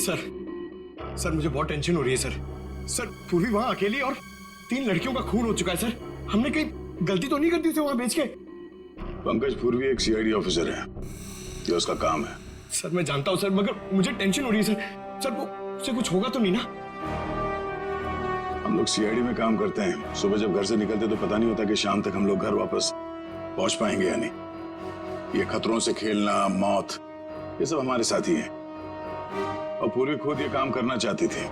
Sir sir मुझे बहुत tension हो रही है सर। सर पूर्वी वहां अकेली और 3 लड़कियों का खून हो चुका है सर। हमने कहीं गलती तो नहीं कर दी उसे वहां भेज के? पंकज पूर्वी एक सीआईडी ऑफिसर है, ये उसका काम है। सर मैं जानता हूं सर, मगर मुझे टेंशन हो रही है सर। सर वो उसे कुछ होगा तो नहीं ना? हम लोग सीआईडी में काम करते हैं, सुबह जब घर से निकलते तो पता नहीं होता कि शाम तक हम लोग घर वापस पहुंच पाएंगे या नहीं। ये खतरों से खेलना, मौत, ये सब हमारे साथी हैं और पूर्वी खुद ये काम करना चाहती थी।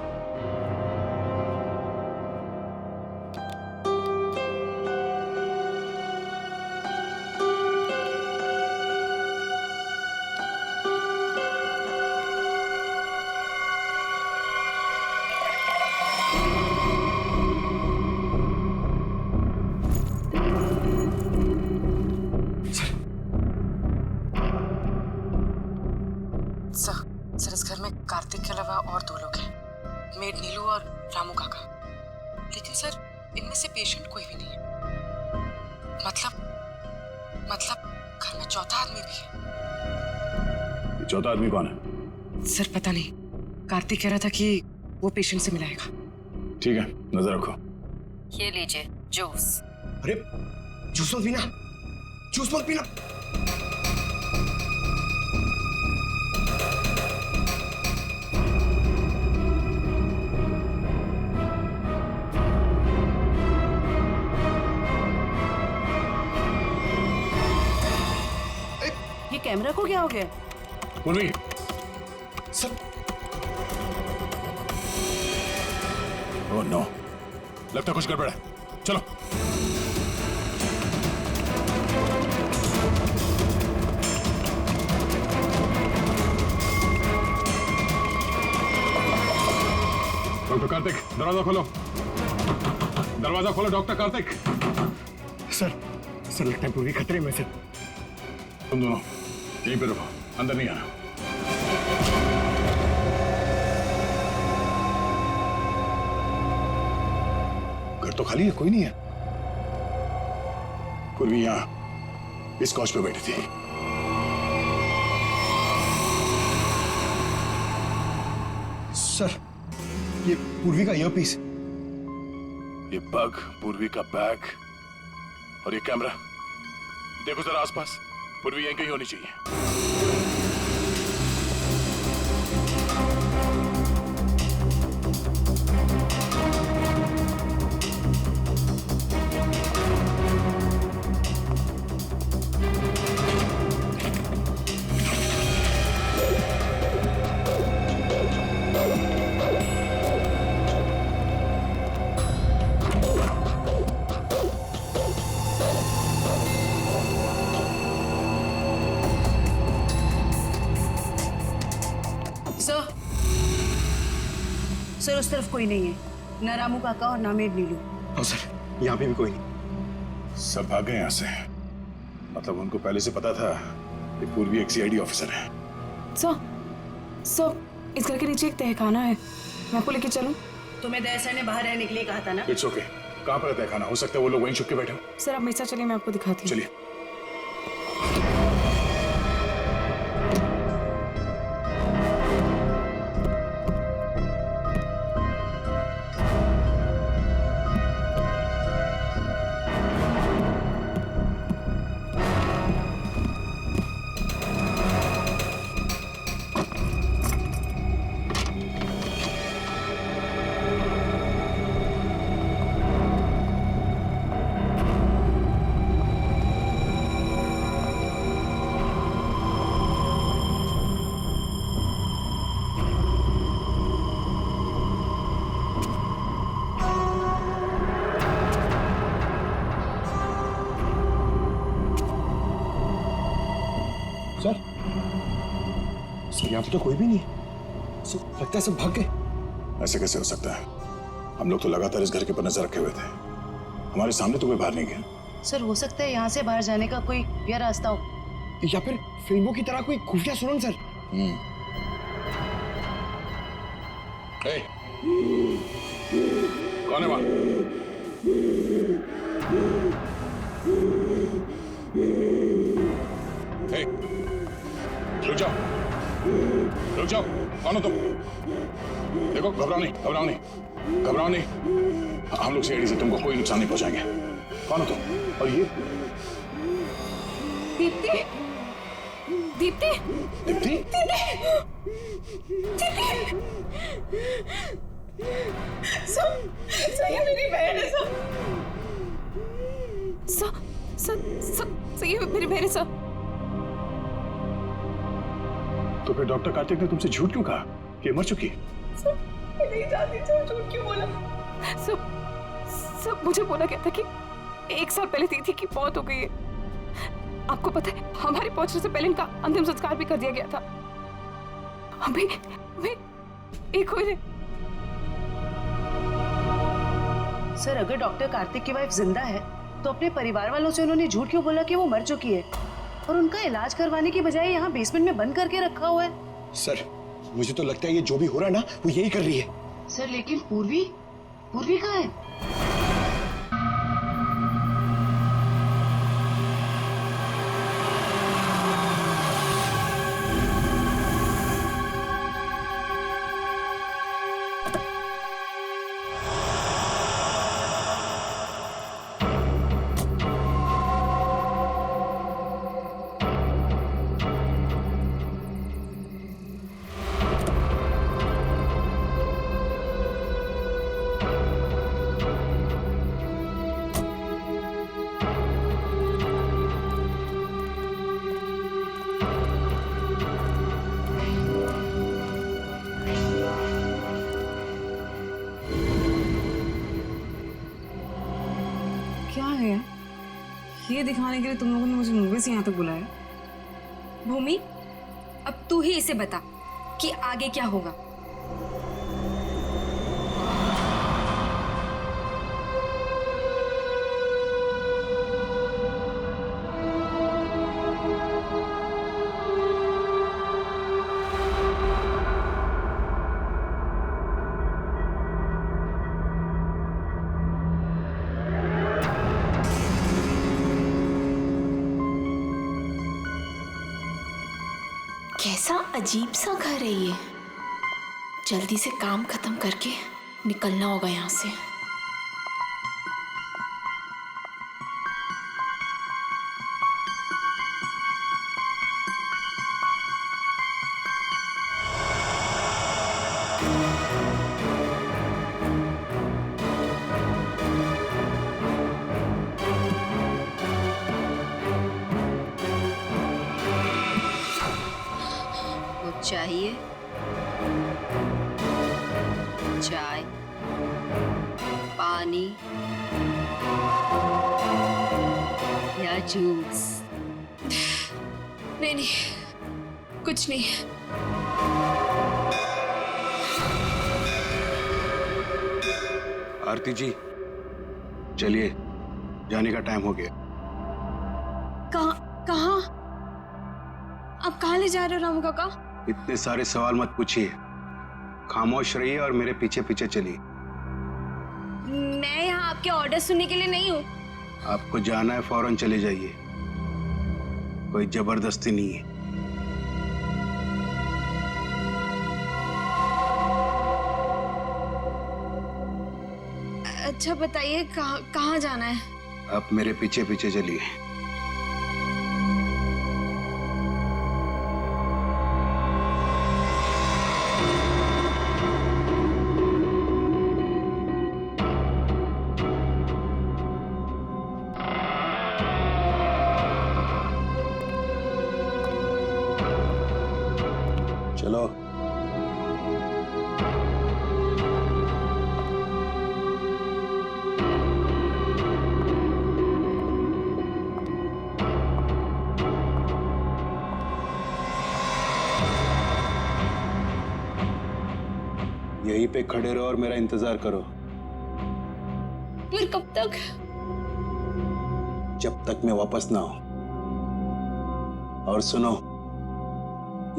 सर इस घर में कार्तिक के अलावा और 2 लोग हैं, मेड नीलू और रामू काका। लेकिन सर इनमें से पेशेंट कोई भी नहीं है। मतलब घर में चौथा आदमी भी है। ये चौथा आदमी कौन है? सर पता नहीं, कार्तिक कह रहा था कि वो पेशेंट से मिलाएगा। ठीक है, नजर रखो। ये लीजिए जूस। अरे जूस मत पीना, जूस मत पीना। ये कैमरा को क्या हो गया? पूर्वी, सर ओह नो, लगता कुछ गड़बड़ है। चलो। डॉक्टर कार्तिक, दरवाजा खोलो। दरवाजा खोलो डॉक्टर कार्तिक। सर लगता है पूरी खतरे में सर। तुम दोनों यहीं पे रुको, अंदर नहीं आना। घर तो खाली है, कोई नहीं है। पूर्वी यहां इस कॉच पे बैठी थी। सर ये पूर्वी का ईयरपीस। ये पग, पूर्वी का बैग और ये कैमरा। देखो जरा आसपास, पूर्वी यहीं कहीं होनी चाहिए। सर उस तरफ कोई नहीं है, ना रामू काका और ना मेड नीलू। हाँ सर, यहाँ पे भी कोई नहीं। सब भाग गए यहाँ से। मतलब उनको पहले से पता था कि पूर्वी एक सीआईडी ऑफिसर है। सर इस घर के नीचे एक तहखाना है, मैं आपको लेके चलूं? तुम्हें दया सर ने बाहर रहने के लिए कहा था ना? It's okay. कहाँ पर तहखाना? हो सकता है वो लोग वहीं छुप के बैठे हो। सर आप मेरे साथ चलिए, मैं आपको दिखाती हूँ। चलिए। सर यहाँ पे तो कोई भी नहीं है। सर लगता है सब भाग गए। ऐसे कैसे हो सकता है? हम लोग तो लगातार इस घर के ऊपर नजर रखे हुए थे। हमारे सामने तो कोई बाहर नहीं गया। सर हो सकता है यहाँ से बाहर जाने का कोई या रास्ता हो, या फिर फिल्मों की तरह कोई खुफिया सुरंग सर। हे, कौन है वहां? हे, रुक जाओ। रुक जाओ, कौन हो तुम? देखो, घबराओ नहीं, घबराओ नहीं, घबराओ नहीं। हम लोग सीआईडी से तुमको कोई नुकसान नहीं पहुंचाएंगे। कौन हो तुम? और ये दीप्ति, दीप्ति, दीप्ति? ये मेरी बहन है ये मेरी बहन है सर। तो फिर डॉक्टर कार्तिक ने तुमसे झूठ क्यों कहा कि मर चुकी है? मैं नहीं जानती थी, झूठ क्यों बोला? सब मुझे बोला गया था कि 1 साल पहले दीदी की मौत हो गई है। आपको पता है, हमारे पहुंचने से पहले इनका अंतिम संस्कार भी कर दिया गया था। हमें एक हुए। सर अगर डॉक्टर कार्तिक की वाइफ जिंदा है तो अपने परिवार वालों से उन्होंने झूठ क्यों बोला कि वो मर चुकी है और उनका इलाज करवाने की बजाय यहाँ बेसमेंट में बंद करके रखा हुआ है? सर मुझे तो लगता है ये जो भी हो रहा है ना वो यही कर रही है। सर लेकिन पूर्वी कहाँ है? क्या है ये दिखाने के लिए तुम लोगों ने मुझे मूवी से यहाँ तक बुलाया? भूमि, अब तू ही इसे बता कि आगे क्या होगा। कैसा अजीब सा घर है ये। जल्दी से काम खत्म करके निकलना होगा यहाँ से। चाहिए चाय, पानी या जूस? नहीं, कुछ नहीं। आरती जी चलिए, जाने का टाइम हो गया। कहाँ? आप कहाँ ले जा रहे हो रामू काका? इतने सारे सवाल मत पूछिए, खामोश रहिए और मेरे पीछे पीछे चलिए। मैं यहाँ आपके ऑर्डर सुनने के लिए नहीं हूँ। आपको जाना है फौरन चले जाइए, कोई जबरदस्ती नहीं है। अच्छा बताइए कहाँ जाना है? आप मेरे पीछे पीछे चलिए। चलो। यहीं पे खड़े रहो और मेरा इंतजार करो। फिर कब तक? जब तक मैं वापस ना आऊं। और सुनो,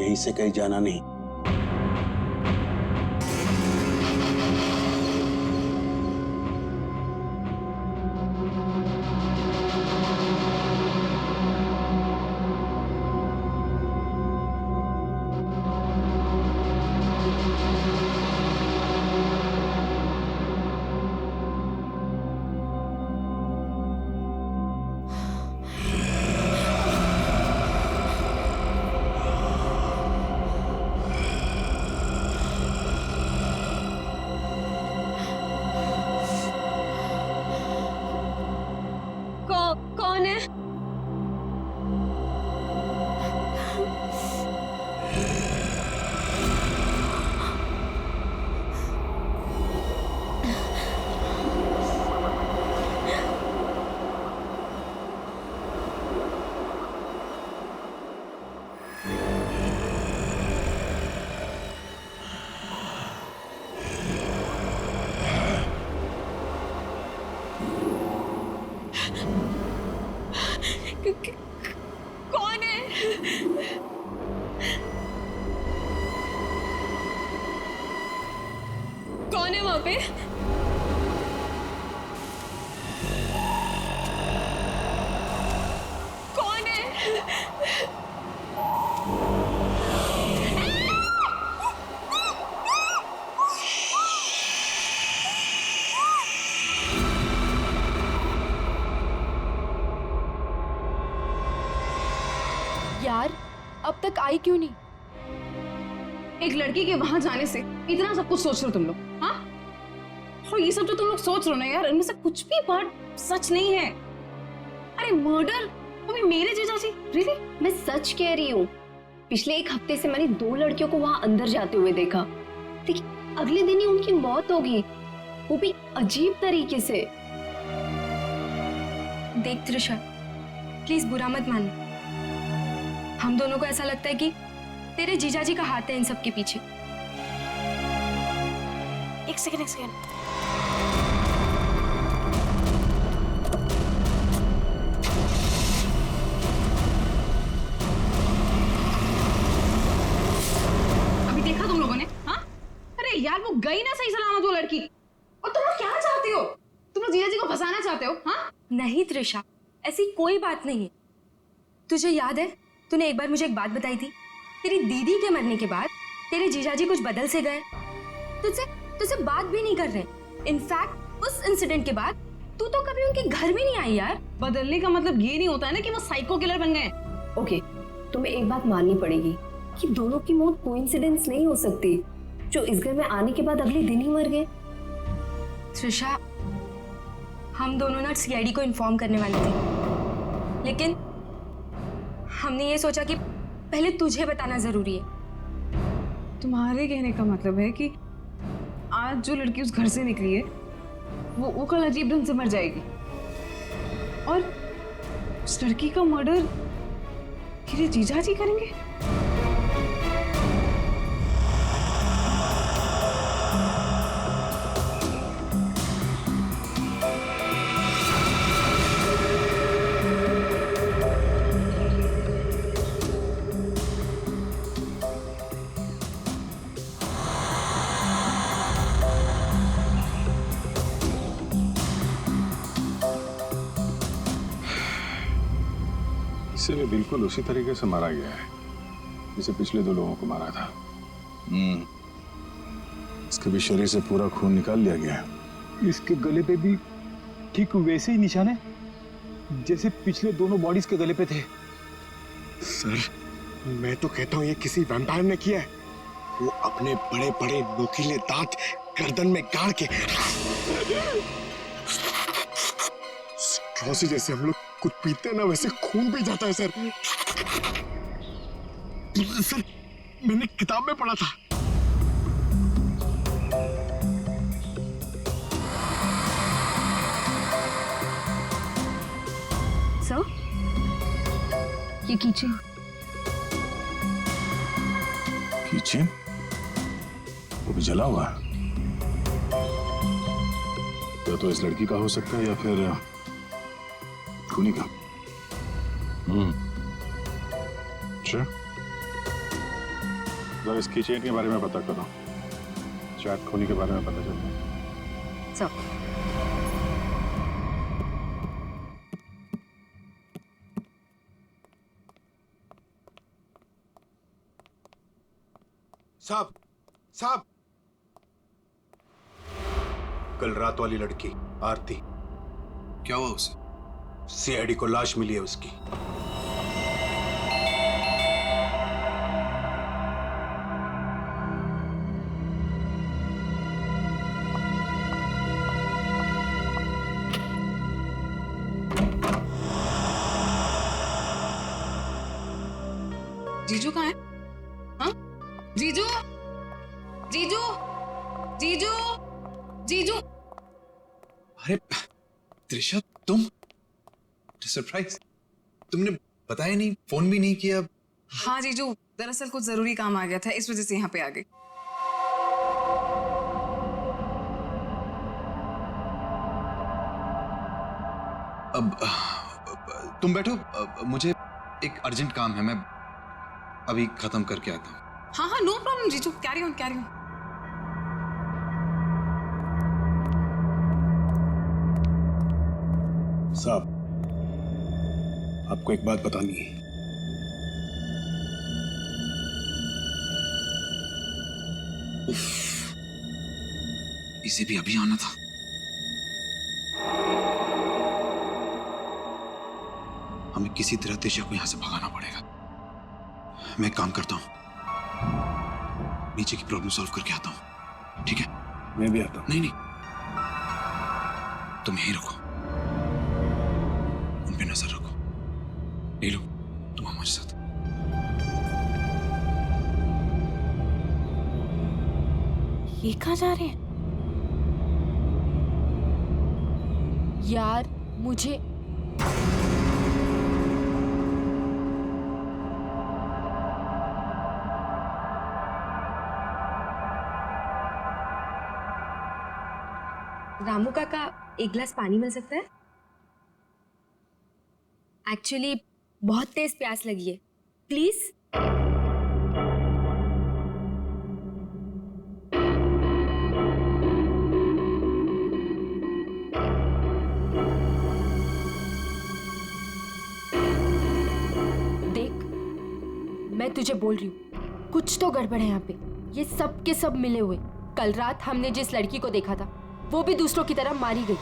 यहीं से कहीं जाना नहीं। कौन है? कौन है? कौन है वहां पे? कौन है? यार अब तक आई क्यों नहीं? एक लड़की के वहां जाने से इतना सब कुछ सोच रहे हो तुम लोग, हाँ? और ये सब जो तुम लोग सोच रहे हो ना यार, इनमें से कुछ भी बात सच नहीं है। अरे मर्डर तुम्हें मेरे जीजा जी, रियली? मैं सच कह रही हूँ। पिछले एक हफ्ते से मैंने 2 लड़कियों को वहां अंदर जाते हुए देखा, लेकिन अगले दिन ही उनकी मौत हो गई, वो भी अजीब तरीके से। देख त्रिशा, प्लीज बुरा मत मान। हम दोनों को ऐसा लगता है कि तेरे जीजा जी का हाथ है इन सब के पीछे। एक सेकंड। अभी देखा तुम लोगों ने? हाँ, अरे यार वो गई ना सही सलामत वो लड़की। और तुम लोग क्या चाहते हो? तुम लोग जीजा जी को फंसाना चाहते हो? हाँ नहीं त्रिशा, ऐसी कोई बात नहीं है। तुझे याद है तूने एक बार मुझे एक बात बताई थी, तेरी दीदी के मरने के बाद तेरे जीजाजी कुछ बदल से गए, तुझसे बात भी नहीं कर रहे। इनफैक्ट उस इंसिडेंट के बाद तू तो कभी उनके घर भी नहीं आई यार। बदलने का मतलब ये नहीं होता है ना कि वो साइको किलर बन गए। ओके, तुम्हें एक बात माननी पड़ेगी कि दोनों की मौत कोइंसिडेंस नहीं हो सकती, जो इस घर में आने के बाद अगले दिन ही मर गए। त्रिशा, हम दोनों ना सीआईडी को इन्फॉर्म करने वाले थे, लेकिन हमने ये सोचा कि पहले तुझे बताना जरूरी है। तुम्हारे कहने का मतलब है कि आज जो लड़की उस घर से निकली है वो कल अजीब ढंग से मर जाएगी, और उस लड़की का मर्डर मेरे जीजा जी करेंगे? इसे भी बिल्कुल उसी तरीके से मारा गया है जिसे पिछले 2 लोगों को मारा था। इसके भी शरीर से पूरा खून निकाल लिया गया है। इसके गले पे भी ठीक वैसे ही निशान है जैसे पिछले दोनों बॉडीज के गले पे थे। सर, मैं तो कहता हूँ ये किसी वैम्पायर ने किया है। वो अपने बड़े बड़े नोकीले दांत गर्दन में गाड़ के स्ट्रॉ से जैसे हम लोग कुछ पीते हैं ना, वैसे खून पी जाता है सर। सर, मैंने किताब में पढ़ा था। सर, ये कीचेन। किचन वो भी जला हुआ है। या तो इस लड़की का हो सकता है या फिर खूनी का। अच्छा, जरा इस किचन के बारे में पता करो, शायद खूनी के बारे में पता चलता है। सर, साहब, कल रात वाली लड़की आरती, क्या हुआ उसे? सीआईडी को लाश मिली है उसकी। जीजू कहाँ है? हाँ? जीजू, जीजू, जीजू, जीजू। अरे त्रिशा, तुम? सरप्राइज, तुमने बताया नहीं, फोन भी नहीं किया। हाँ जीजू, दरअसल कुछ जरूरी काम आ गया था, इस वजह से यहाँ पे आ गई। अब तुम बैठो, मुझे एक अर्जेंट काम है, मैं अभी खत्म करके आता हूँ। हाँ हाँ, नो प्रॉब्लम जीजू, कैरी ऑन कैरी ऑन। साहब, आपको एक बात बतानी है। इसे भी अभी आना था। हमें किसी तरह त्रिशा को यहां से भगाना पड़ेगा। मैं एक काम करता हूं, नीचे की प्रॉब्लम सॉल्व करके आता हूं, ठीक है? मैं भी आता हूं। नहीं नहीं, तुम यहीं रखो, उन पे नजर रखो। नीलू, तुम हमारे साथ। ये कहाँ जा रहे हैं? यार मुझे रामू काका, एक गिलास पानी मिल सकता है? एक्चुअली बहुत तेज प्यास लगी है, प्लीज। देख, मैं तुझे बोल रही हूँ, कुछ तो गड़बड़ है यहाँ पे। ये सब के सब मिले हुए। कल रात हमने जिस लड़की को देखा था, वो भी दूसरों की तरह मारी गई।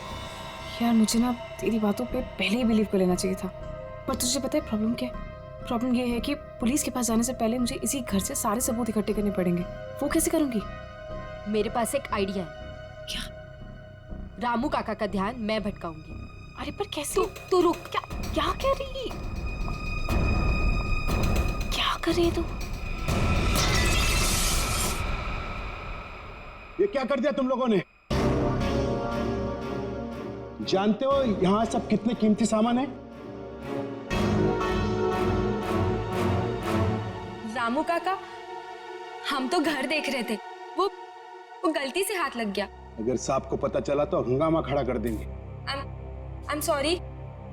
यार मुझे ना तेरी बातों पे पहले ही बिलीव कर लेना चाहिए था, पर तुझे पता है प्रॉब्लम क्या है? प्रॉब्लम ये है कि पुलिस के पास जाने से पहले मुझे इसी घर से सारे सबूत इकट्ठे करने पड़ेंगे। वो कैसे करूंगी? मेरे पास एक आइडिया है। क्या? रामू काका का ध्यान मैं भटकाऊंगी। अरे पर कैसे? तू रुक। क्या कह रही? क्या कर रही है तू? ये क्या कर दिया तुम लोगों ने? जानते हो यहां सब कितने कीमती सामान है? रामू काका, हम तो घर देख रहे थे, वो गलती से हाथ लग गया। अगर साहब को पता चला तो हंगामा खड़ा कर देंगे। I am sorry.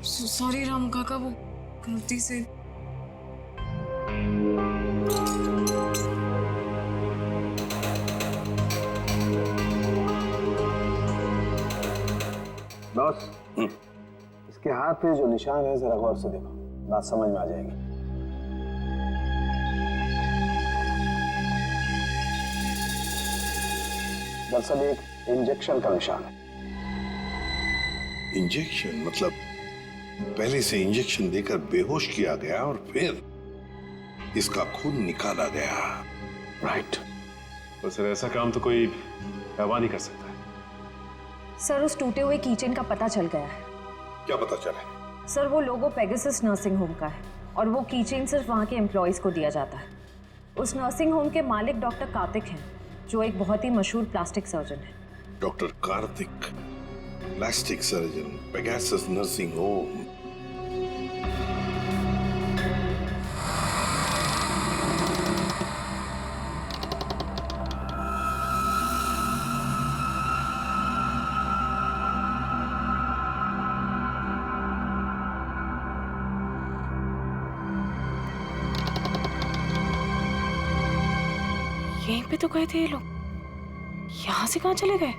Sorry Ramu काका, वो गलती से। बॉस, इसके हाथ पे जो निशान है जरा गौर से देखो, बात समझ में आ जाएगी। दरअसल एक इंजेक्शन का निशान है। इंजेक्शन मतलब पहले से इंजेक्शन देकर बेहोश किया गया और फिर इसका खून निकाला गया। राइट। तो सर ऐसा काम तो कोई गवाह नहीं कर सकता है। सर, उस टूटे हुए कीचेन का पता चल गया है। क्या पता चला? सर, वो लोगो पेगासस नर्सिंग होम का है और वो कीचेन सिर्फ वहाँ के एम्प्लॉयज को दिया जाता है। उस नर्सिंग होम के मालिक डॉक्टर कार्तिक हैं, जो एक बहुत ही मशहूर प्लास्टिक सर्जन है। Doctor Kartik, plastic surgeon, Pegasus nursing home. यहीं पे तो गए थे ये लोग, यहाँ से कहाँ चले गए?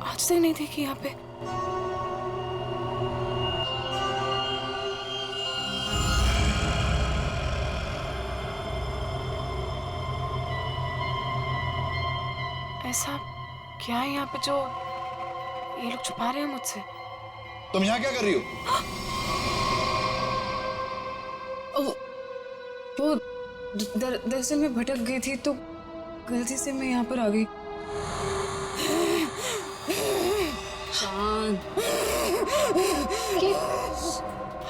आज तक नहीं देखी यहाँ पे। ऐसा क्या है यहाँ पे जो ये लोग छुपा रहे हैं मुझसे? तुम यहाँ क्या कर रही हो? वो दरअसल मैं भटक गई थी तो गलती से मैं यहाँ पर आ गई। शांत।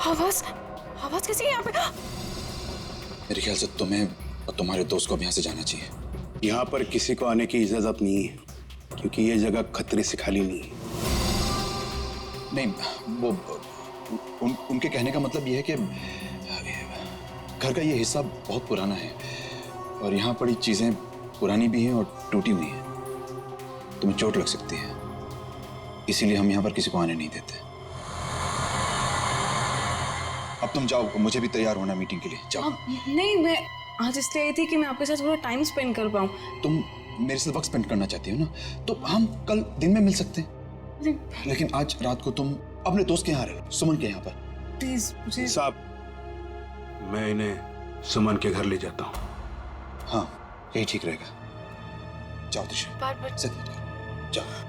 आवाज कैसी है यहाँ पे? मेरे ख्याल से तुम्हें और तुम्हारे दोस्त को अब यहाँ से जाना चाहिए। यहाँ पर किसी को आने की इजाजत नहीं है क्योंकि ये जगह खतरे से खाली नहीं है। नहीं, वो उनके कहने का मतलब ये है कि घर का ये हिस्सा बहुत पुराना है और यहाँ पड़ी चीजें पुरानी भी हैं और टूटी हुई हैं। तुम्हें चोट लग सकती है, इसीलिए हम यहाँ पर किसी को आने नहीं देते। अब तुम जाओ, मुझे भी तैयार होना मीटिंग के लिए। जाओ। नहीं, मैं आज इसलिए आई थी कि मैं आपके साथ थोड़ा टाइम स्पेंड कर पाऊँ। तुम मेरे साथ वक्त स्पेंड करना चाहती हो ना, तो हम कल दिन में मिल सकते हैं। लेकिन आज रात को तुम अपने दोस्त के यहाँ रहो, सुमन के यहाँ पर। प्लीज मुझे। साहब, मैं इन्हें सुमन के घर ले जाता हूँ। हाँ, यही ठीक रहेगा। जाओ दिशा, बार-बार जिद मत करो, जाओ।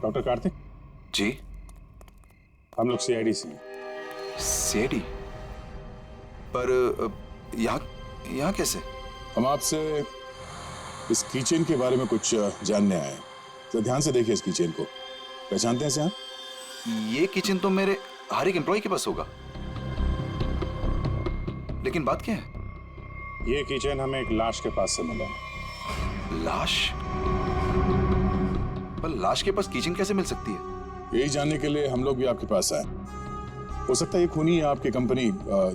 डॉक्टर कार्तिक जी, हम लोग सीआईडी से हैं। सीआईडी? पर यहाँ कैसे? हम आपसे इस कीचेन के बारे में कुछ जानने आए हैं। तो ध्यान से देखिए इस कीचेन को। पहचानते हैं इसे आप? ये किचन तो मेरे हर एक एम्प्लॉय के पास होगा, लेकिन बात क्या है? ये कीचेन हमें एक लाश के पास से मिला है। लाश? पर लाश के पास किचन कैसे मिल सकती है? यही जानने के लिए हम लोग भी आपके पास आए। हो सकता है ये खूनी आपकी कंपनी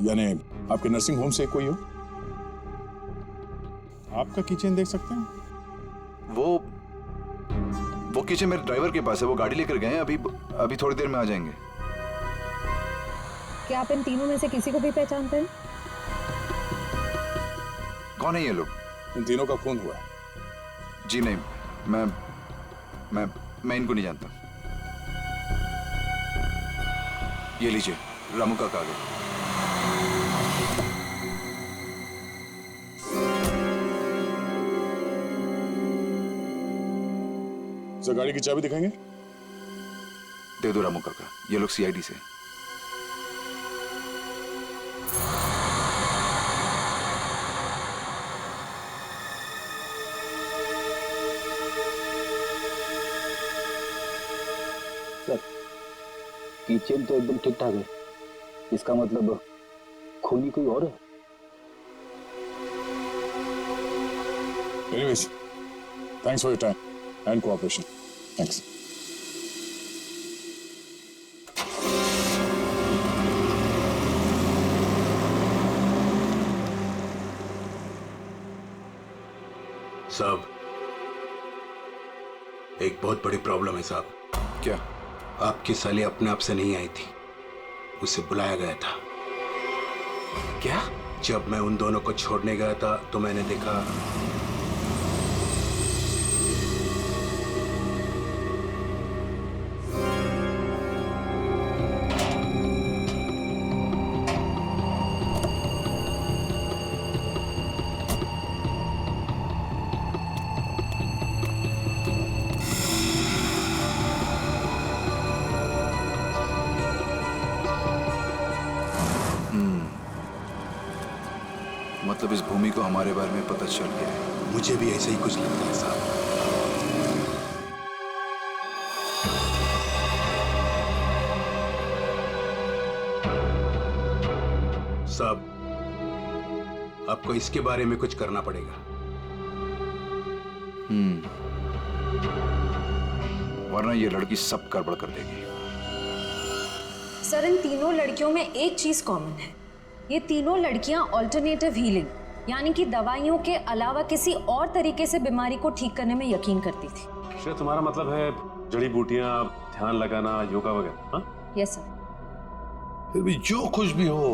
यानी आपके नर्सिंग होम से कोई हो। आपका किचन देख सकते हैं? वो किचन मेरे ड्राइवर के पास है, वो गाड़ी लेकर गए हैं। अभी थोड़ी देर में आ जाएंगे। क्या आप इन तीनों में से किसी को भी पहचानते हैं? कौन है ये लोग? इन तीनों का खून हुआ है। जी नहीं, मैं इनको नहीं जानता। ये लीजिए, रामू का कागज। सर, गाड़ी की चाबी दिखाएंगे? दे दो रामू काका, ये लोग सीआईडी से। किचन तो एकदम ठीक ठाक है, इसका मतलब खूनी कोई और है। Anyways, thanks for your time and cooperation. Thanks. साहब, एक बहुत बड़ी प्रॉब्लम है साहब। क्या? आपकी साली अपने आप से नहीं आई थी, उसे बुलाया गया था। क्या? जब मैं उन दोनों को छोड़ने गया था तो मैंने देखा मतलब इस भूमि को हमारे बारे में पता चल गया है। मुझे भी ऐसा ही कुछ लगता है साहब। साहब, आपको इसके बारे में कुछ करना पड़ेगा। वरना ये लड़की सब गड़बड़ कर देगी। सर, इन तीनों लड़कियों में एक चीज कॉमन है। ये तीनों लड़कियां ऑल्टरनेटिव हीलिंग यानी कि दवाइयों के अलावा किसी और तरीके से बीमारी को ठीक करने में यकीन करती थी। श्रेया, तुम्हारा मतलब है जड़ी बूटियां, ध्यान लगाना, योगा वगैरह? हाँ, यस सर। फिर भी जो कुछ भी हो,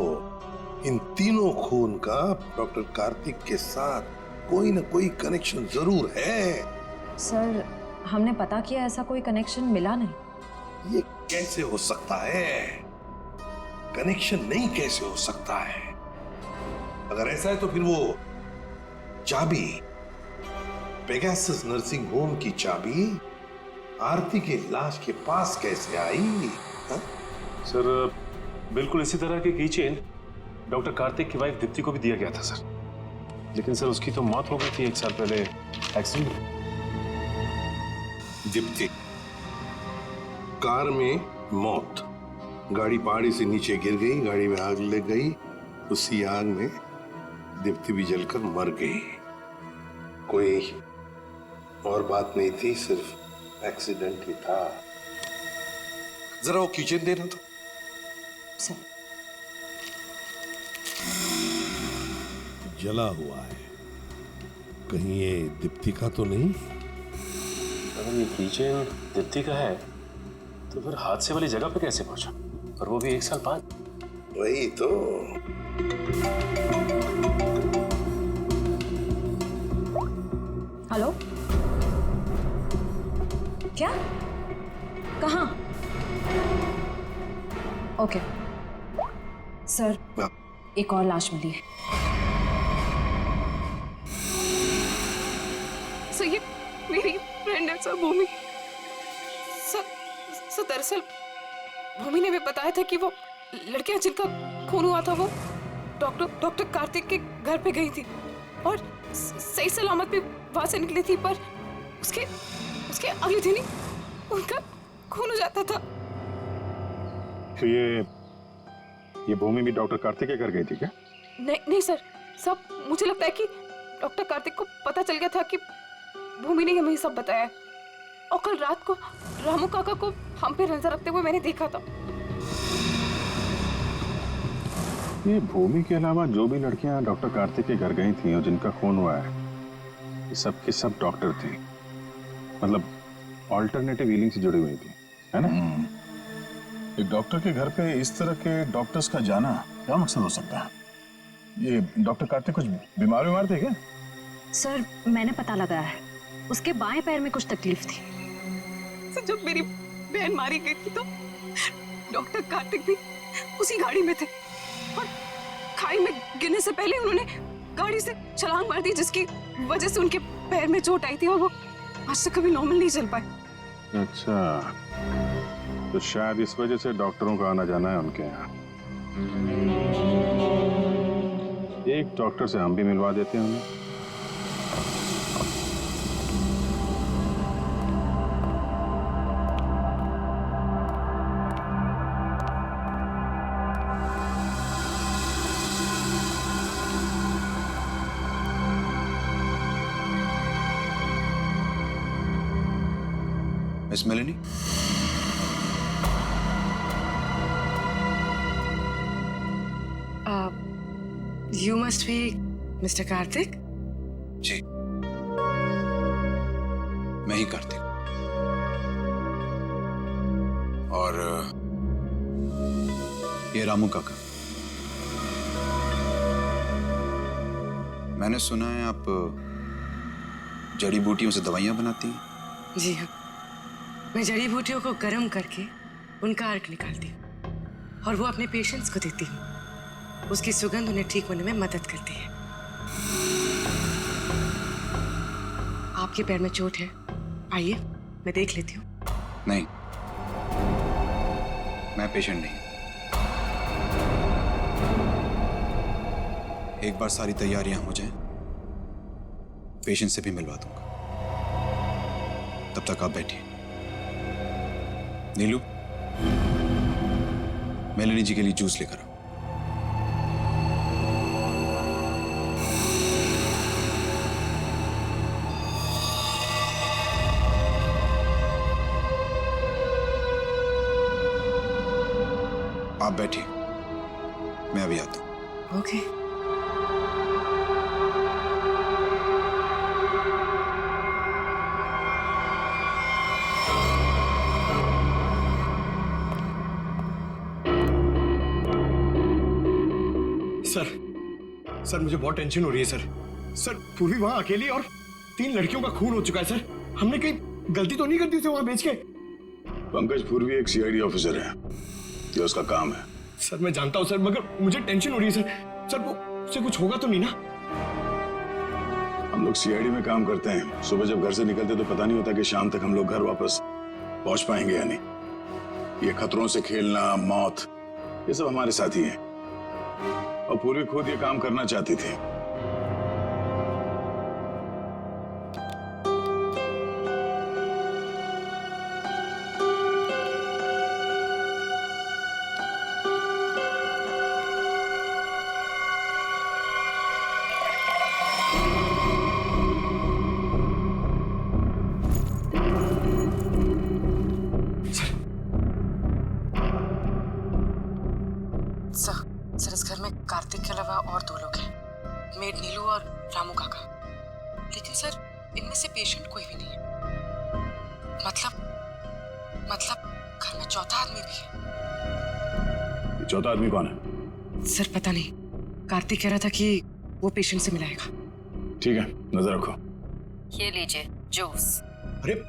इन तीनों खून का डॉक्टर कार्तिक के साथ कोई ना कोई कनेक्शन जरूर है। सर, हमने पता किया, ऐसा कोई कनेक्शन मिला नहीं। ये कैसे हो सकता है? कनेक्शन नहीं कैसे हो सकता है? अगर ऐसा है तो फिर वो चाबी, पेगासस नर्सिंग होम की चाबी आरती के लाश के पास कैसे आई? हा? सर बिल्कुल इसी तरह की कीचेन डॉक्टर कार्तिक की वाइफ दीप्ति को भी दिया गया था सर, लेकिन सर उसकी तो मौत हो गई थी 1 साल पहले एक्सीडेंट में। दीप्ति, कार में मौत, गाड़ी पहाड़ी से नीचे गिर गई, गाड़ी में आग लग गई, उसी आग में दीप्ति भी जलकर मर गई। कोई और बात नहीं थी, सिर्फ एक्सीडेंट ही था। जरा वो किचन देना तो। सर, जला हुआ है, कहीं ये दीप्ति का तो नहीं? अगर ये किचन दीप्ति का है तो फिर हादसे वाली जगह पे कैसे पहुंचा, और वो भी 1 साल बाद? वही तो। हेलो, क्या? कहाँ? ओके सर, एक और लाश मिली है। सर ये मेरी फ्रेंड है सर, भूमि। सर दरअसल भूमि ने भी बताया था कि वो लड़कियां जिनका खून हुआ था वो डॉक्टर कार्तिक के घर पे गई थी और सही सलामत भी वहां से निकली थी, पर उसके अगले दिन ही उनका खून हो जाता था। तो ये भूमि भी डॉक्टर कार्तिक के घर गई थी क्या? नहीं सर, सब मुझे लगता है कि डॉक्टर कार्तिक को पता चल गया था कि भूमि ने हमें सब बताया, और कल रात को रामू काका को हम पे नजर रखते हुए मैंने देखा था। ये भूमि के अलावा जो भी लड़कियां डॉक्टर कार्तिक के घर गई थी और जिनका खून हुआ है, ये सब के सब डॉक्टर थे, मतलब ऑल्टरनेटिव हीलिंग से जुड़ी हुई थी, है ना? एक डॉक्टर के घर पे इस तरह के डॉक्टर्स का जाना क्या मकसद हो सकता है? ये डॉक्टर कार्तिक कुछ बीमार थे क्या? सर, मैंने पता लगाया है, उसके बाएं पैर में कुछ तकलीफ थी। सर, जब मेरी बहन मारी गई थी तो डॉक्टर कार्तिक भी उसी गाड़ी में थे और खाई में गिरने से पहले उन्होंने गाड़ी से छलांग मार दी, जिसकी वजह से उनके पैर में चोट आई थी और वो आज तक कभी नॉर्मल नहीं चल पाए। अच्छा, तो शायद इस वजह से डॉक्टरों का आना जाना है उनके यहाँ। एक डॉक्टर से हम भी मिलवा देते हैं उन्हें। Miss Meloni, You must be Mr. Karthik? जी, मैं ही कार्तिक। और ये रामू काका। मैंने सुना है आप जड़ी बूटियों से दवाइयां बनाती हैं। जी हाँ, मैं जड़ी बूटियों को गर्म करके उनका अर्क निकालती हूँ और वो अपने पेशेंट्स को देती हूँ। उसकी सुगंध उन्हें ठीक होने में मदद करती है। आपके पैर में चोट है, आइए मैं देख लेती हूँ। नहीं, मैं पेशेंट नहीं। एक बार सारी तैयारियां हो जाएं, पेशेंट से भी मिलवा दूंगा। तब तक आप बैठिए। नीलू, मेलेनी जी के लिए जूस लेकर आओ। आप बैठिए, मैं अभी आता हूँ। ओके। सर मुझे बहुत टेंशन हो रही है सर पूर्वी वहां अकेली और 3 लड़कियों का खून हो चुका है सर। हमने कहीं गलती तो नहीं कर दी उसे वहां बेच के? पंकज पूर्वी एक सीआईडी ऑफिसर है, ये उसका काम है। सर मैं जानता हूं सर, मगर मुझे टेंशन हो रही है सर वो उससे कुछ होगा तो नहीं ना? हम लोग सीआईडी में काम करते हैं, सुबह जब घर से निकलते तो पता नहीं होता कि शाम तक हम लोग घर वापस पहुंच पाएंगे या नहीं। ये खतरों से खेलना, मौत, ये सब हमारे साथी हैं और पूर्वी खुद ये काम करना चाहती थी। सर इस घर में कार्तिक के अलावा और 2 लोग हैं, मेड नीलू और रामू काका। लेकिन सर इनमें से पेशेंट कोई भी नहीं है। मतलब घर में चौथा आदमी भी है। ये चौथा आदमी कौन है? सर पता नहीं, कार्तिक कह रहा था कि वो पेशेंट से मिलाएगा। ठीक है, नजर रखो। ये लीजिए जूस। अरे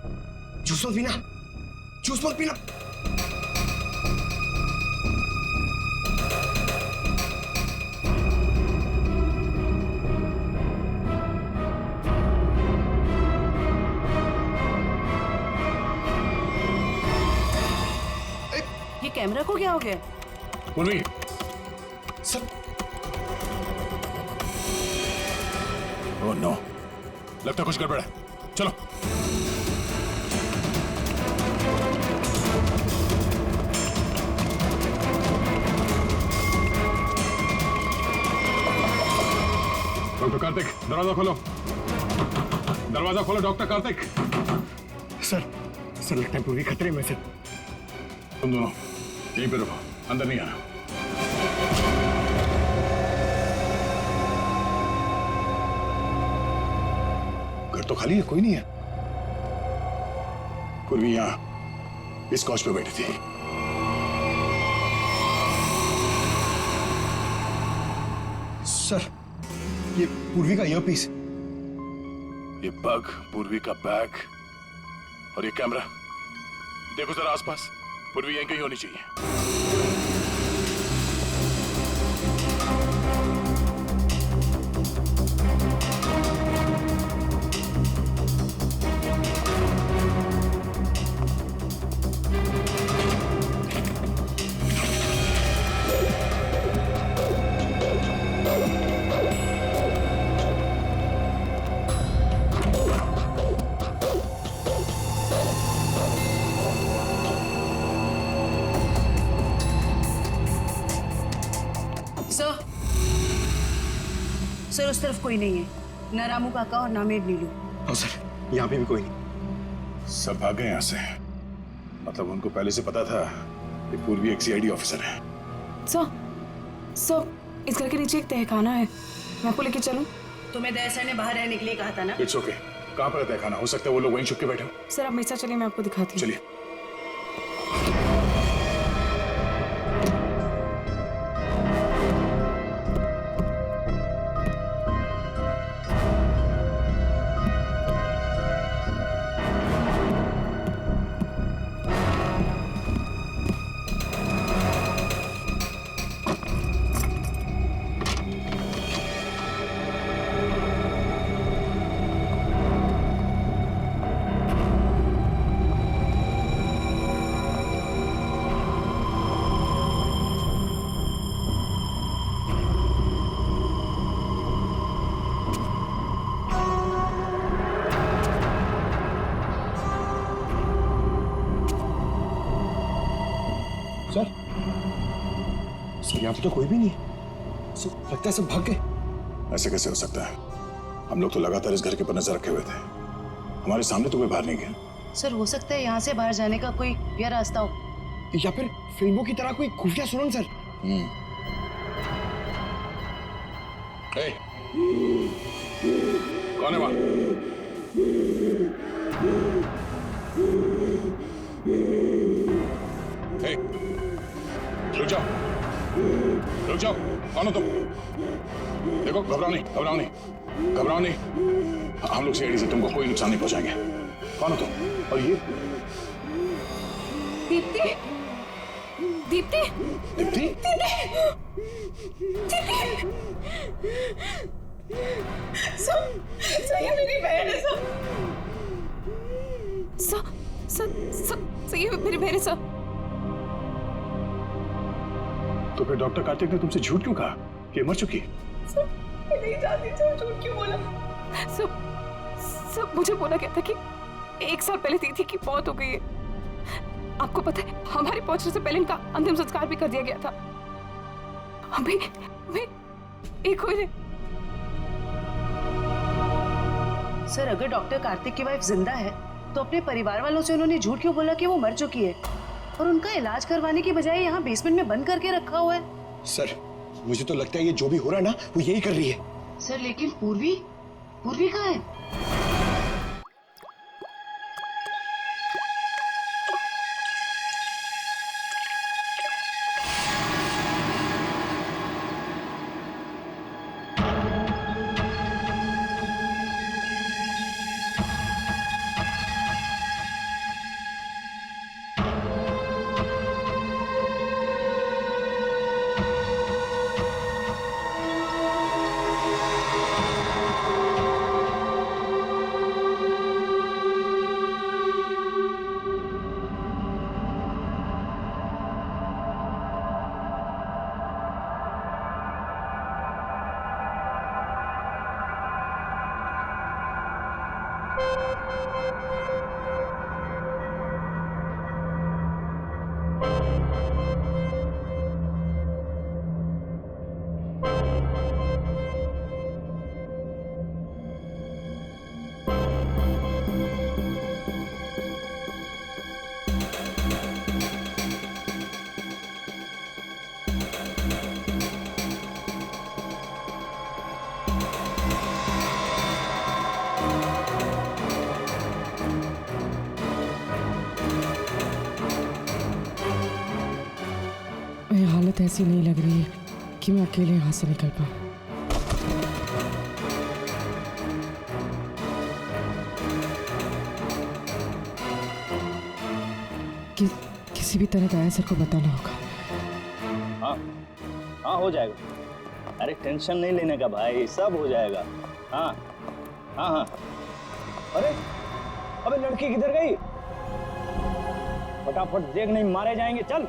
जूस मत पीना, जूस मत पीना। ये कैमरा को क्या हो गया? पूर्वी सर। ओह नो, लगता कुछ गड़बड़ है। चलो। डॉक्टर कार्तिक, दरवाजा खोलो, दरवाजा खोलो डॉक्टर कार्तिक। सर लगता है पूर्वी खतरे में। सर तुम दोनों यहीं पे रुको, अंदर नहीं आना। घर तो खाली है, कोई नहीं है। पूर्वी यहां इस कॉच पे बैठी थी। सर ये पूर्वी का ईयरपीस, ये बग, पूर्वी का बैग और ये कैमरा। देखो जरा आसपास, पूर्वी यहीं कहीं होनी चाहिए। सर उस तरफ कोई नहीं है, न रामू काका और ना मेड नीलू। हाँ सर, यहाँ पे भी कोई नहीं। सब भाग गए यहाँ से। मतलब उनको पहले से पता था कि पूर्वी एक सीआईडी ऑफिसर है। सर इस घर के नीचे एक तहखाना है, मैं आपको लेके चलूं? तुम्हें दया सर ने बाहर रहने के लिए कहा था ना? It's okay. कहाँ पर है तहखाना? हो सकता है वो लोग वहीं छुप के बैठे हो। सर आप मेरे साथ चलिए, मैं आपको दिखाती हूँ। चलिए। सर यहाँ पे तो कोई भी नहीं है। सर लगता है सब भाग गए। ऐसे कैसे हो सकता है? हम लोग तो लगातार इस घर के ऊपर नजर रखे हुए थे, हमारे सामने तो कोई बाहर नहीं गया। सर हो सकता है यहाँ से बाहर जाने का कोई या रास्ता हो। या फिर फिल्मों की तरह कोई खुफिया सुरंग सर। ए, कौन है वहां? ए, रुक जाओ, रुक जाओ। कौन हो तुम? देखो, घबराओ नहीं, घबराओ नहीं, घबराओ नहीं। हम लोग सीआईडी से तुमको कोई नुकसान नहीं पहुंचाएंगे। कौन हो तुम? और ये दीप्ति, दीप्ति, दीप्ति? सब ये मेरी बहन है। सब ये मेरी बहन है। सब तो फिर डॉक्टर कार्तिक ने तुमसे झूठ क्यों कहा कि मर चुकी है? मैं नहीं जानती झूठ क्यों बोला। सब मुझे बोला गया था कि 1 साल पहले दीदी की मौत हो गई है। आपको पता है, हमारे पहुंचने से पहले इनका अंतिम संस्कार भी कर दिया गया था। अभी एक कोई नहीं। सर, अगर डॉक्टर कार्तिक की वाइफ जिंदा है तो अपने परिवार वालों से उन्होंने झूठ क्यों बोला कि वो मर चुकी है और उनका इलाज करवाने की बजाय यहाँ बेसमेंट में बंद करके रखा हुआ है? सर, मुझे तो लगता है ये जो भी हो रहा है ना, वो यही कर रही है। सर, लेकिन पूर्वी कहाँ है? हालत ऐसी नहीं लग रही है कि मैं अकेले यहाँ से निकल पाऊँ। किसी भी तरह दया सर को बताना होगा। हाँ हो जाएगा। अरे टेंशन नहीं लेने का भाई, सब हो जाएगा। हाँ हाँ हाँ। अरे अबे लड़की किधर गई? फटाफट देख, नहीं मारे जाएंगे। चल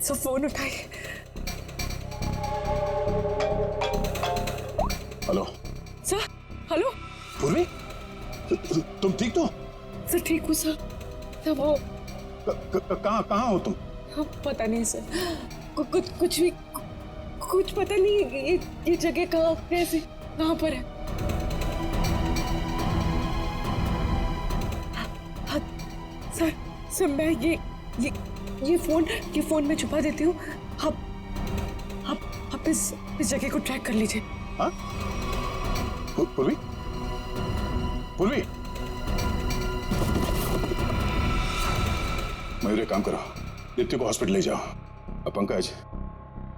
सो फोन उठाइए। Hello sir. हेलो पूर्वी, तुम ठीक तो? सर ठीक हूँ सर। सर वो कहाँ हो तुम? हाँ, पता नहीं सर, कुछ पता नहीं। ये जगह कहाँ, कैसे, कहाँ पर है? हाँ, सर मैं ये फोन में छुपा देती हूँ। आप इस जगह को ट्रैक कर लीजिए। हाँ? पूर्वी, मयूर एक काम करो, दीप्ति को हॉस्पिटल ले जाओ। अब पंकज,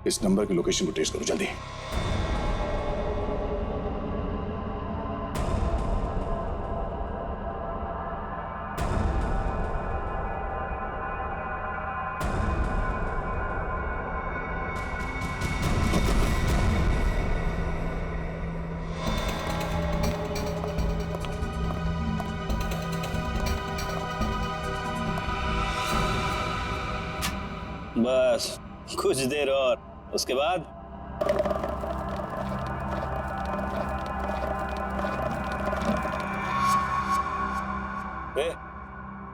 इस नंबर की लोकेशन को ट्रेस करो जल्दी। बस कुछ देर और, उसके बाद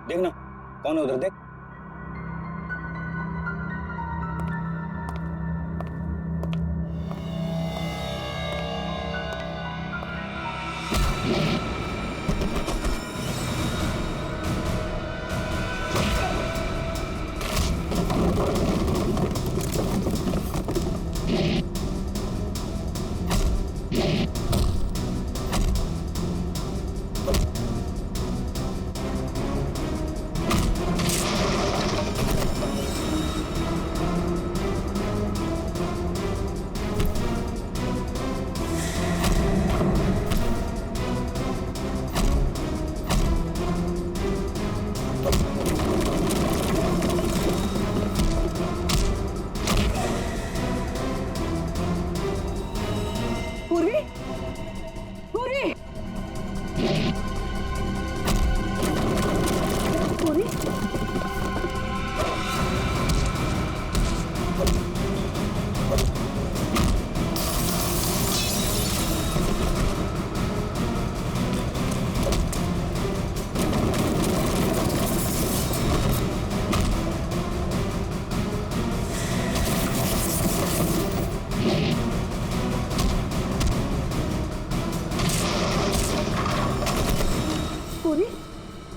देखना कौन है उधर, देख।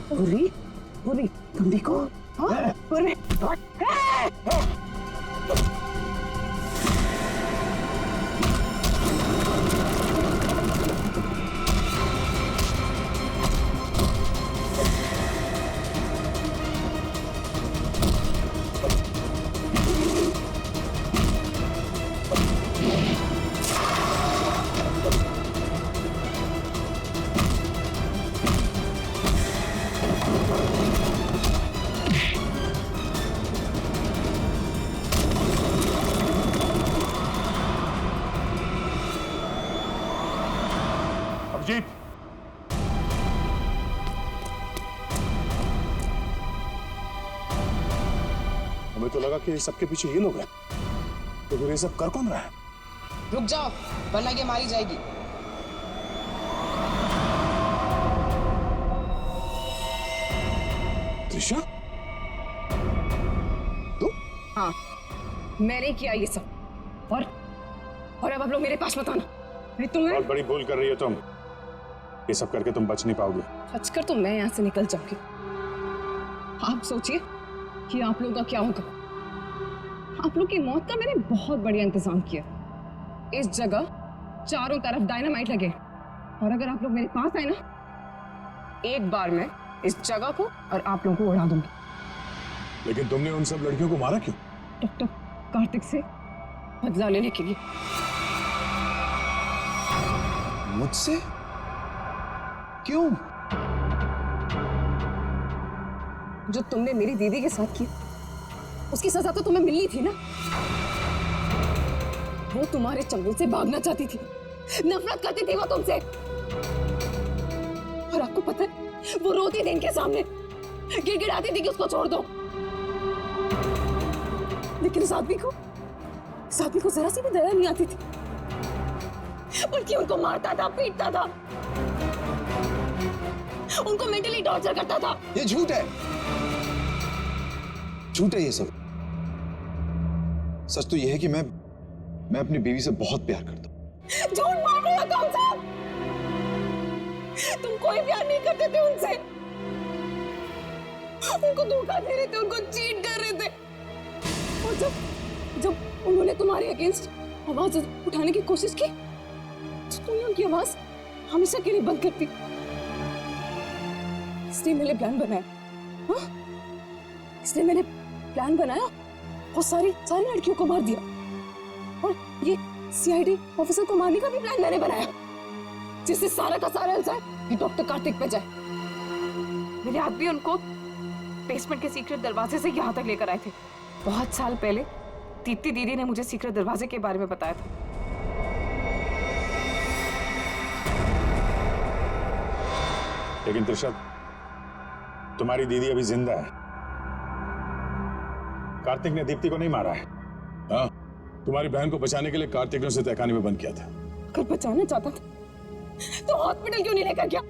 पूरी पूरी तुम देखो। हाँ पूरी अभिजीत, हमें तो लगा कि सबके पीछे ये लोग हैं, तो फिर ये सब कर कौन रहा है? रुक जाओ वरना ये मारी जाएगी। त्रिशा, हाँ मैंने किया ये सब और अब आप लोग मेरे पास मत आना। नहीं तुम्हें बहुत बड़ी भूल कर रही हो तुम। ये सब करके तुम बच नहीं पाओगे। बचकर तो मैं यहाँ से निकल जाऊंगी। आप सोचिए कि आप लोगों का क्या होगा। आप लोग की मौत का मैंने बहुत बढ़िया इंतजाम किया। इस जगह चारों तरफ डायनामाइट लगे और अगर आप लोग मेरे पास आए ना, एक बार मैं इस जगह को और आप लोगों को उड़ा दूंगी। लेकिन तुमने उन सब लड़कियों को मारा क्यों? डॉक्टर कार्तिक से बदला लेने के लिए। मुझसे? क्यों? जो तुमने मेरी दीदी के साथ किया उसकी सजा तो तुम्हें मिलनी थी ना। वो तुम्हारे चंगुल से भागना चाहती थी, नफरत करती थी वो तुमसे। और आपको पता है वो रोती थी इनके सामने, गिड़गिड़ाती थी कि उसको छोड़ दो। लेकिन साध्वी को जरा सी भी दया नहीं आती थी, बल्कि उनको मारता था, पीटता था, उनको मेंटली टॉर्चर करता था। ये झूठ है, झूठ है ये सब। सच तो ये है कि मैं अपनी बीवी से बहुत प्यार करता हूँ। झूठ मार रहे हो तुम सब। तुम कोई प्यार नहीं करते थे उनसे, उनको धोखा दे रहे थे, उनको चीट कर रहे थे। और जब उन्होंने तुम्हारे अगेंस्ट आवाज उठाने की कोशिश की तो तुमने उनकी आवाज हमेशा के लिए बंद कर दी। इसलिए मैंने प्लान बनाया। हाँ? इसलिए मैंने प्लान बनाया और सारी लड़कियों को मार दिया। और ये सीआईडी ऑफिसर को मारने का भी प्लान मैंने बनाया, जिससे सारा का सारा इल्जाम ये डॉक्टर कार्तिक पे जाए। मेरे आदमी उनको बेसमेंट के सीक्रेट दरवाजे से यहाँ तक लेकर आए थे। बहुत साल पहले दीप्ति दीदी ने मुझे सीक्रेट दरवाजे के बारे में बताया था। लेकिन त्रिशा, तुम्हारी दीदी अभी जिंदा है। कार्तिक ने दीप्ति को नहीं मारा है। हाँ, तुम्हारी बहन को बचाने के लिए कार्तिक ने उसे तहखाने में बंद किया था। अगर बचाना चाहता था तो हॉस्पिटल क्यों नहीं लेकर गया?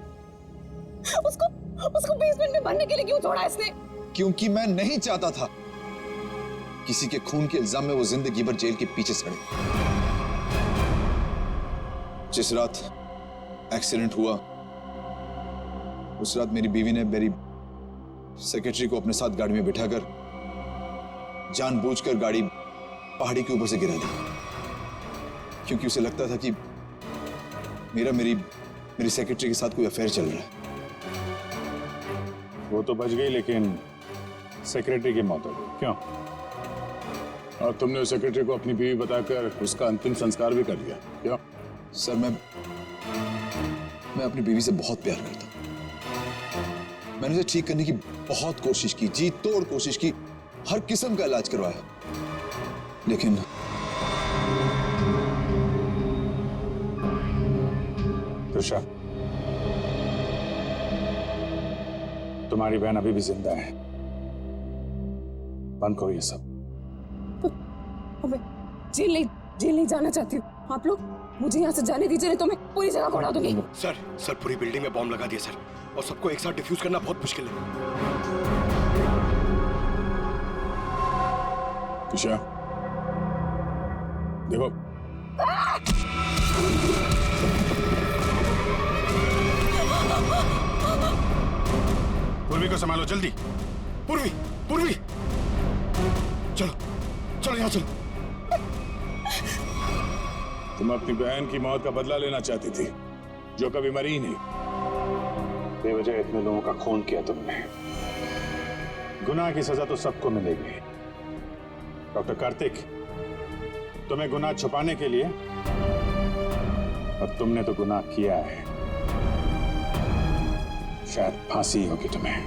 उसको बेसमेंट में बनने के लिए क्यों छोड़ा इसने? क्योंकि मैं नहीं चाहता था किसी के खून के इल्जाम में वो जिंदगी भर जेल के पीछे सड़े। जिस रात एक्सीडेंट हुआ उस रात मेरी बीवी ने मेरी सेक्रेटरी को अपने साथ गाड़ी में बिठाकर जानबूझकर गाड़ी पहाड़ी के ऊपर से गिरा दी, क्योंकि उसे लगता था कि मेरी सेक्रेटरी के साथ कोई अफेयर चल रहा है। वो तो बच गई, लेकिन सेक्रेटरी की मौत हो गई। क्यों? और तुमने उस सेक्रेटरी को अपनी बीवी बताकर उसका अंतिम संस्कार भी कर दिया। क्यों? सर मैं अपनी बीवी से बहुत प्यार करता हूं। मैंने उसे ठीक करने की बहुत कोशिश की, जी तोड़ कोशिश की, हर किस्म का इलाज करवाया, लेकिन त्रिशा, तुम्हारी बहन अभी भी जिंदा है। बंद करो ये सब। जेल नहीं जाना चाहती हूँ। आप लोग मुझे यहाँ से जाने दीजिए, नहीं तो मैं पूरी जगह को उड़ा दूंगी। सर पूरी बिल्डिंग में बॉम्ब लगा दिया सर, और सबको एक साथ डिफ्यूज करना बहुत मुश्किल है। त्रिशा, देखो, पूर्वी को संभालो जल्दी। पूर्वी चलो यहाँ चलो। तुम अपनी बहन की मौत का बदला लेना चाहती थी, जो कभी मरी ही नहीं। बेवजह इतने लोगों का खून किया तुमने। गुनाह की सजा तो सबको मिलेगी। डॉक्टर कार्तिक, तुम्हें गुनाह छुपाने के लिए, और तुमने तो गुनाह किया है, शायद फांसी होगी तुम्हें।